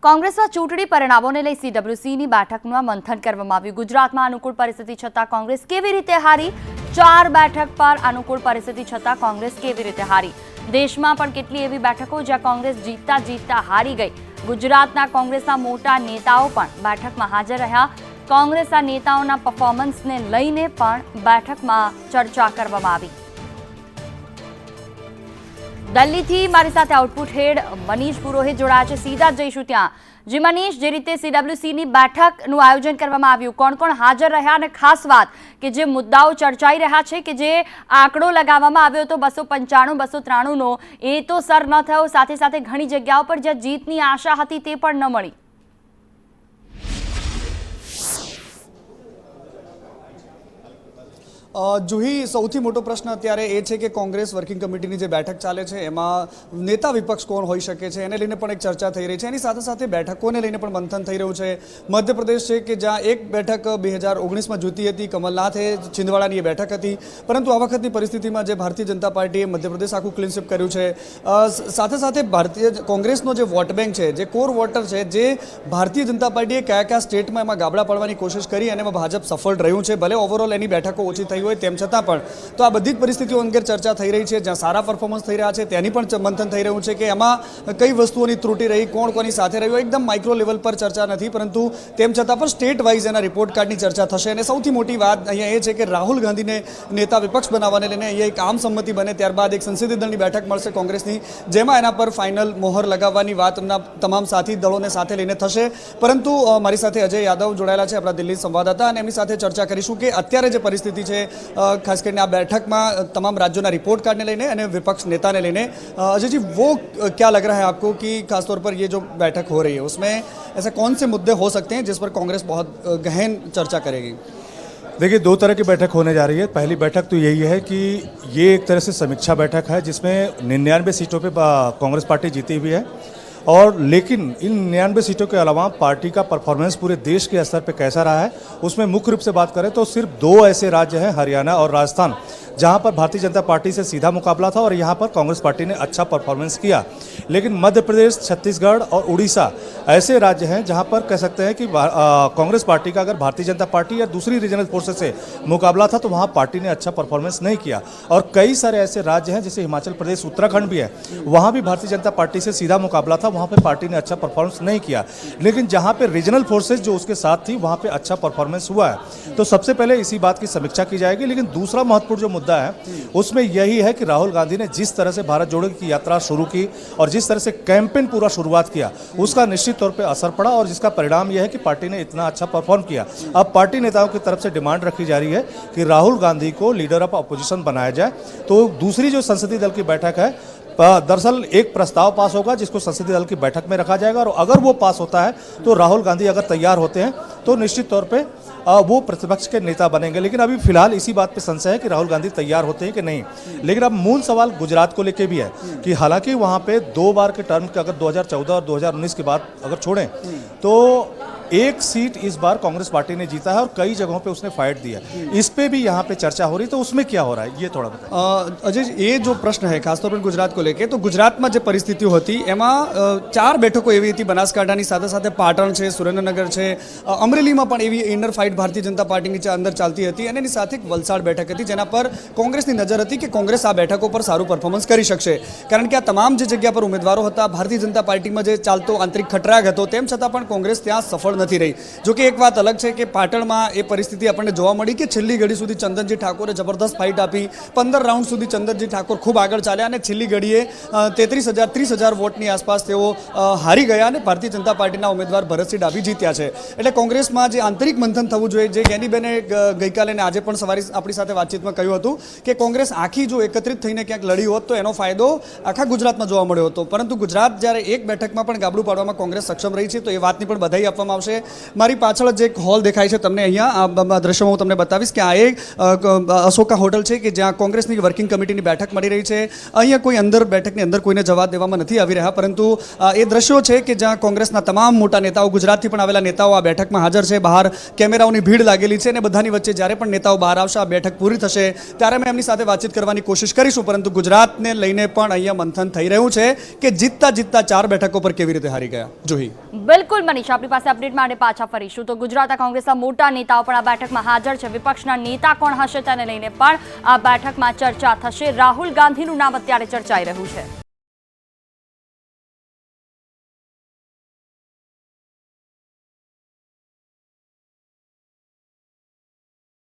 કોંગ્રેસના ચૂંટણી પરિણામોને લઈ સીડબ્લ્યુસીની બેઠકમાં મંથન કરવામાં આવ્યું। ગુજરાતમાં અનુકૂળ પરિસ્થિતિ છતાં કોંગ્રેસ કેવી રીતે હારી? 4 બેઠક પર અનુકૂળ પરિસ્થિતિ છતાં કોંગ્રેસ કેવી રીતે હારી? દેશમાં પણ કેટલી એવી બેઠકો જ્યાં કોંગ્રેસ જીતતા હારી ગઈ? ગુજરાતના કોંગ્રેસના મોટા નેતાઓ પણ બેઠકમાં હાજર રહ્યા। કોંગ્રેસના નેતાઓના પરફોર્મન્સને લઈને પણ બેઠકમાં ચર્ચા કરવામાં આવી। દિલ્હીથી મારી સાથે આઉટપુટ હેડ મનીષ પુરોહિત જોડાયા છે। સીધા જઈશું ત્યાં। જે મનીષ, જે રીતે સીડબ્લ્યુસીની બેઠકનું આયોજન કરવામાં આવ્યું, કોણ કોણ હાજર રહ્યા અને ખાસ વાત કે જે મુદ્દાઓ ચર્ચાઈ રહ્યા છે કે જે આંકડો લગાવવામાં આવ્યો હતો 295 293નો, એ તો સર ન થયો, સાથે સાથે ઘણી જગ્યાઓ પર જ્યાં જીતની આશા હતી તે પણ ન મળી। જુહી, સૌથી મોટો પ્રશ્ન અત્યારે એ છે કે કોંગ્રેસ વર્કિંગ કમિટીની જે બેઠક ચાલે છે એમાં નેતા વિપક્ષ કોણ હોઈ શકે છે એને લઈને પણ એક ચર્ચા થઈ રહી છે। એની સાથે સાથે બેઠકોને લઈને પણ મંથન થઈ રહ્યું છે। મધ્યપ્રદેશ છે કે જ્યાં એક બેઠક 2019માં જીતી હતી, કમલનાથે છિંદવાડાની એ બેઠક હતી, પરંતુ આ વખતની પરિસ્થિતિમાં જે ભારતીય જનતા પાર્ટીએ મધ્યપ્રદેશ આખું ક્લીન સ્વીપ કર્યું છે। સાથે સાથે કોંગ્રેસનો જે વોટ બેંક છે, જે કોર વોટર છે, જે ભારતીય જનતા પાર્ટીએ કયા સ્ટેટમાં એમાં ગાબડા પાડવાની કોશિશ કરી અને એમાં ભાજપ સફળ રહ્યું છે। ભલે ઓવરઓલ એની બેઠકો ઓછી થઈ હોય તેમ છતાં પણ તો આ બધી જ પરિસ્થિતિઓ અંગે ચર્ચા થઈ રહી છે। જ્યાં સારા પરફોર્મન્સ થઈ રહ્યા છે તેની પણ મંથન થઈ રહ્યું છે કે એમાં કઈ વસ્તુઓની ત્રુટિ રહી, કોણ કોની સાથે રહ્યું, એકદમ માઇક્રો લેવલ પર ચર્ચા નથી, પરંતુ તેમ છતાં પણ સ્ટેટ વાઇઝ એના રિપોર્ટ કાર્ડની ચર્ચા થશે। અને સૌથી મોટી વાત અહીંયા એ છે કે રાહુલ ગાંધીને નેતા વિપક્ષ બનાવવાને લઈને અહીંયા એક આમ સંમતિ બને, ત્યારબાદ એક સંસદીય દળની બેઠક મળશે કોંગ્રેસની, જેમાં એના પર ફાઇનલ મોહર લગાવવાની વાત એમના તમામ સાથી દળોને સાથે લઈને થશે। પરંતુ મારી સાથે અજય યાદવ જોડાયેલા છે, આપણા દિલ્હી સંવાદદાતા, અને એમની સાથે ચર્ચા કરીશું કે અત્યારે જે પરિસ્થિતિ છે, खास करके आ बैठक में तमाम राज्यों रिपोर्ट कार्ड ने लेने और विपक्ष नेता ने लेने, अजय जी वो क्या लग रहा है आपको कि खासतौर पर ये जो बैठक हो रही है उसमें ऐसे कौन से मुद्दे हो सकते हैं जिस पर कांग्रेस बहुत गहन चर्चा करेगी? देखिए, 2 तरह की बैठक होने जा रही है। पहली बैठक तो यही है कि ये एक तरह से समीक्षा बैठक है जिसमें 99 सीटों पे कांग्रेस पार्टी जीती हुई है, और लेकिन इन 99 सीटों के अलावा पार्टी का परफॉर्मेंस पूरे देश के स्तर पे कैसा रहा है उसमें मुख्य रूप से बात करें तो सिर्फ 2 ऐसे राज्य हैं, हरियाणा और राजस्थान, जहां पर भारतीय जनता पार्टी से सीधा मुकाबला था और यहां पर कांग्रेस पार्टी ने अच्छा परफॉर्मेंस किया। लेकिन मध्य प्रदेश, छत्तीसगढ़ और उड़ीसा ऐसे राज्य हैं जहां पर कह सकते हैं कि कांग्रेस पार्टी का अगर भारतीय जनता पार्टी या दूसरी रीजनल फोर्सेस से मुकाबला था तो वहां पार्टी ने अच्छा परफॉर्मेंस नहीं किया। और कई सारे ऐसे राज्य हैं जैसे हिमाचल प्रदेश, उत्तराखंड भी है, वहां भी भारतीय जनता पार्टी से सीधा मुकाबला था, वहां पर पार्टी ने अच्छा परफॉर्मेंस नहीं किया। लेकिन जहां पे रीजनल फोर्सेस जो उसके साथ थी वहां पे अच्छा परफॉर्मेंस हुआ है। तो सबसे पहले इसी बात की समीक्षा की जाएगी। लेकिन दूसरा महत्वपूर्ण जो मुद्दा है उसमें यही है कि राहुल गांधी ने जिस तरह से भारत जोड़ो की यात्रा शुरू की और जिस तरह से कैंपेन पूरा शुरुआत किया उसका निश्चित तौर पे असर पड़ा, और जिसका परिणाम यह है कि पार्टी ने इतना अच्छा परफॉर्म किया। अब पार्टी नेताओं की तरफ से डिमांड रखी जा रही है कि राहुल गांधी को लीडर ऑफ अपोजिशन बनाया जाए। तो दूसरी जो संसदीय दल की बैठक है, दरअसल एक प्रस्ताव पास होगा जिसको संसदीय दल की बैठक में रखा जाएगा, और अगर वो पास होता है तो राहुल गांधी अगर तैयार होते हैं तो निश्चित तौर पे वो प्रतिपक्ष के नेता बनेंगे। लेकिन अभी फिलहाल इसी बात पे संशय है कि राहुल गांधी तैयार होते हैं कि नहीं। लेकिन अब मूल सवाल गुजरात को लेके भी है कि हालांकि वहाँ पे 2 बार के टर्म के अगर 2014 और 2019 के बाद अगर छोड़ें तो 1 सीट इस बार कांग्रेस पार्टी ने जीता है और कई जगहों पे उसने फाइट दिया। इस पे भी यहाँ पे चर्चा हो रही, तो उसमें क्या हो रहा है ये थोड़ा बताएं। अजय, ये जो प्रश्न है खासतौर पर गुजरात को लेके, तो गुजरात में जो परिस्थिति होती एમાં 4 બેઠકો એવી હતી, બનાસકાંઠાની સાથે સાથે પાટણ છે, સુરેન્દ્રનગર છે, અમરેલીમાં પણ એવી ઇનર ફાઇટ ભારતીય જનતા પાર્ટીની અંદર ચાલતી હતી, અને એની સાથે એક વલસાડ બેઠક હતી જેના પર કોંગ્રેસની નજર હતી કે કોંગ્રેસ આ બેઠકો પર સારું પરફોર્મન્સ કરી શકશે, કારણ કે આ તમામ જે જગ્યા પર ઉમેદવારો હતા, ભારતીય જનતા પાર્ટીમાં જે ચાલતો આંતરિક ખટરાગ હતો, તેમ છતાં પણ કોંગ્રેસ ત્યાં સફળ નથી રહી। જો કે એક વાત અલગ છે કે પાટણમાં એ પરિસ્થિતિ આપણને જોવા મળી કે છેલ્લી ઘડી સુધી ચંદનજી ઠાકોરે જબરદસ્ત ફાઇટ આપી, 15 રાઉન્ડ સુધી ચંદનજી ઠાકોર ખૂબ આગળ ચાલ્યા અને છેલ્લી ઘડીએ 30,000 વોટની આસપાસ તેઓ હારી ગયા અને ભારતીય જનતા પાર્ટીના ઉમેદવાર ભરતસિંહ ડાભી જીત્યા છે। એટલે કોંગ્રેસમાં જે આંતરિક મંથન થવું જોઈએ, જે જ્ઞાનીબેને ગઈકાલે અને આજે પણ સવારે આપણી સાથે વાતચીતમાં કહ્યું હતું કે કોંગ્રેસ આખી જો એકત્રિત થઈને ક્યાંક લડી હોત તો એનો ફાયદો આખા ગુજરાતમાં જોવા મળ્યો હતો, પરંતુ ગુજરાત જ્યારે એક બેઠકમાં પણ ગાબડું પાડવામાં કોંગ્રેસ સક્ષમ રહી છે તો એ વાતની પણ બધાઈ આપવામાં આવશે। આવશે. મારી પાછળ જ એક હોલ દેખાય છે તમને અહીંયા, આ દ્રશ્યોમાં હું તમને બતાવીશ કે આ એક અશોકા હોટલ છે કે જ્યાં કોંગ્રેસની વર્કિંગ કમિટીની બેઠક મળી રહી છે. અહીંયા કોઈ અંદર બેઠકની અંદર કોઈને જવા દેવામાં નથી આવી રહ્યા, પરંતુ એ દ્રશ્યો છે કે જ્યાં કોંગ્રેસના તમામ મોટા નેતાઓ, ગુજરાતથી પણ આવેલા નેતાઓ આ બેઠકમાં હાજર છે. બહાર કેમેરાઓની ભીડ લાગેલી છે અને બધાની વચ્ચે જ્યારે પણ નેતાઓ બહાર આવશે, આ બેઠક પૂરી થશે ત્યારે અમે એમની સાથે વાતચીત કરવાની કોશિશ કરીશું. પરંતુ ગુજરાતને લઈને પણ અહીંયા મંથન થઈ રહ્યું છે કે જીતતા 4 બેઠકો પર કેવી રીતે હારી ગયા. જોહી. બિલકુલ મનીષ, આપણી પાસે અપડેટ માટે પાછા ફરીશું. તો ગુજરાત કોંગ્રેસના મોટા નેતાઓ પણ આ બેઠકમાં હાજર છે. વિપક્ષના નેતા કોણ હશે તેને લઈને પણ આ બેઠકમાં ચર્ચા થશે. રાહુલ ગાંધીનું નામ અત્યારે ચર્ચાઈ રહ્યું છે.